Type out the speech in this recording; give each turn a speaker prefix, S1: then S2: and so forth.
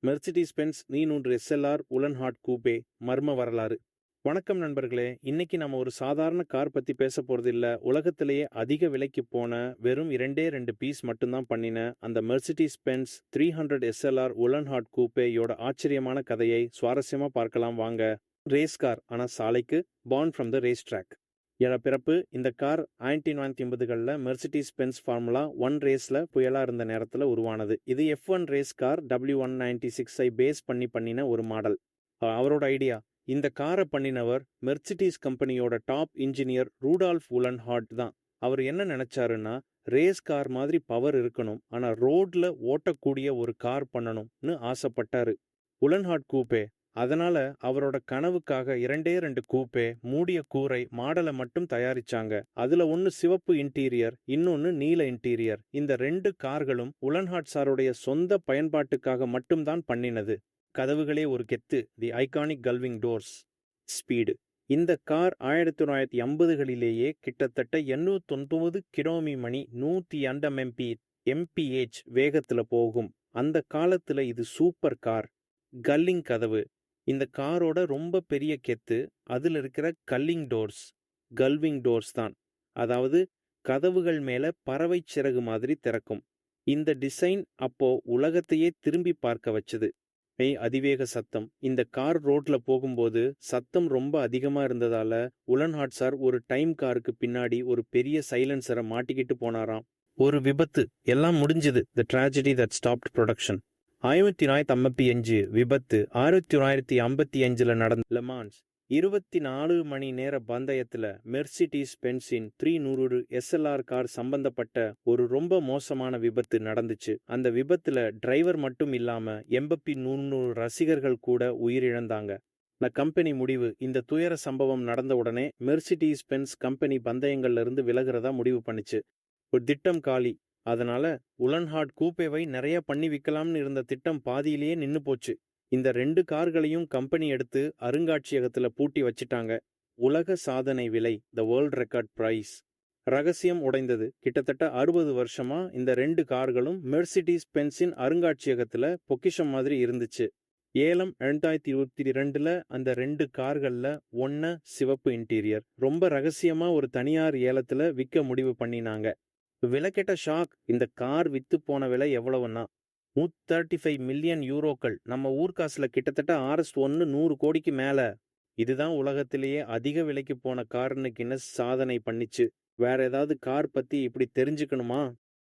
S1: Mercedes Benz 300 SLR உலன்ஹார்ட் coupe மர்ம வரலாறு. வணக்கம் நண்பர்களே, இன்னைக்கு நம்ம ஒரு சாதாரண கார் பத்தி பேச போறது இல்ல. உலகத்திலேயே அதிக விலைக்கு போன வெறும் இரண்டே ரெண்டு பீஸ் மட்டும்தான் பண்ணின அந்த மெர்சிடிஸ் பென்ஸ் 300 எஸ்எல்ஆர் உலன்ஹார்ட் கூபேயோட ஆச்சரியமான கதையை சுவாரஸ்யமா பார்க்கலாம் வாங்க. ரேஸ் கார், ஆனா சாலைக்கு, born from the race track. என பிறப்பு. இந்த கார் 1980களில் மெர்சிடிஸ் பென்ஸ் ஃபார்முலா 1 ரேஸில் புயலாக இருந்த நேரத்தில் உருவானது. இது F1 ரேஸ் கார் W196ஐ பேஸ் பண்ணின ஒரு மாடல். அவரோட ஐடியா. இந்த காரை பண்ணினவர் மெர்சிடிஸ் கம்பெனியோட டாப் இன்ஜினியர் ரூடால்ஃப் உலன்ஹார்ட் தான். அவர் என்ன நினைச்சாருன்னா, ரேஸ் கார் மாதிரி பவர் இருக்கணும், ஆனால் ரோட்ல ஓட்டக்கூடிய ஒரு கார் பண்ணணும்னு ஆசைப்பட்டாரு. உலன்ஹார்ட் கூப்பே. அதனால அவரோட கனவுக்காக இரண்டே ரெண்டு கூப்பே மூடிய கூரை மாடலை மட்டும் தயாரிச்சாங்க. அதுல ஒன்னு சிவப்பு இன்டீரியர், இன்னொன்னு நீல இன்டீரியர். இந்த ரெண்டு கார்களும் உலன்ஹார்ட் சாருடைய சொந்த பயன்பாட்டுக்காக மட்டும்தான் பண்ணினது. கதவுகளே ஒரு கெத்து. தி ஐகானிக் கல்விங் டோர்ஸ். ஸ்பீடு. இந்த கார் 1950களிலேயே கிட்டத்தட்ட 809 கிலோமீ/மணி 102 mph வேகத்துல போகும். அந்த காலத்துல இது சூப்பர் கார். கல்லிங் கதவு. இந்த காரோட ரொம்ப பெரிய கெத்து அதில் இருக்கிற கல்லிங் டோர்ஸ். கல்விங் டோர்ஸ் தான். அதாவது கதவுகள் மேல பறவை சிறகு மாதிரி திறக்கும். இந்த டிசைன் அப்போ உலகத்தையே திரும்பி பார்க்க வச்சது. அதிவேக சத்தம். இந்த கார் ரோட்ல போகும்போது சத்தம் ரொம்ப அதிகமா இருந்ததால உலன்ஹார்ட் சார் ஒரு டைம் காருக்கு பின்னாடி ஒரு பெரிய சைலன்சரை மாட்டிக்கிட்டு போனாராம். ஒரு விபத்து. எல்லாம் முடிஞ்சது. த ட்ராஜடி தட் ஸ்டாப்ட் ப்ரொடக்ஷன். 1955 விபத்து. 1955 நடந்த லெமான்ஸ் 24 மணி நேர பந்தயத்துல மெர்சிடிஸ் பென்ஸின் 300 எஸ்எல்ஆர் கார் சம்பந்தப்பட்ட ஒரு ரொம்ப மோசமான விபத்து நடந்துச்சு. அந்த விபத்துல டிரைவர் மட்டும் இல்லாம 800 ரசிகர்கள் கூட உயிரிழந்தாங்க. கம்பெனி முடிவு. இந்த துயர சம்பவம் நடந்த உடனே மெர்சிடிஸ் பென்ஸ் கம்பெனி பந்தயங்கள்ல இருந்து விலகிறதா முடிவு பண்ணுச்சு. ஒரு திட்டம் காலி. அதனால உலன்ஹார்ட் கூப்பேவை நிறைய பண்ணி விற்கலாம்னு இருந்த திட்டம் பாதியிலேயே நின்னு போச்சு. இந்த ரெண்டு கார்களையும் கம்பெனி எடுத்து அருங்காட்சியகத்துல பூட்டி வச்சிட்டாங்க. உலக சாதனை விலை, த வேர்ல்ட் ரெக்கார்ட் பிரைஸ். ரகசியம் உடைந்தது. கிட்டத்தட்ட 60 வருஷமா இந்த ரெண்டு கார்களும் மெர்சிடிஸ் பென்ஸின் அருங்காட்சியகத்துல பொக்கிஷம் மாதிரி இருந்துச்சு. ஏலம் 2022ல அந்த ரெண்டு கார்கள்ல ஒன்ன சிவப்பு இன்டீரியர் ரொம்ப ரகசியமா ஒரு தனியார் ஏலத்துல விற்க முடிவு பண்ணினாங்க. விலை கேட்ட ஷாக். இந்த கார் வித்து போன விலை எவ்வளவுன்னா 135 மில்லியன் யூரோக்கள். நம்ம ஊர்காசுல கிட்டத்தட்ட RS1 100 கோடிக்கு மேல. இதுதான் உலகத்திலேயே அதிக விலைக்கு போன கார்னு கின்னஸ் சாதனை பண்ணிச்சு. வேற ஏதாவது கார் பத்தி இப்படி தெரிஞ்சுக்கணுமா?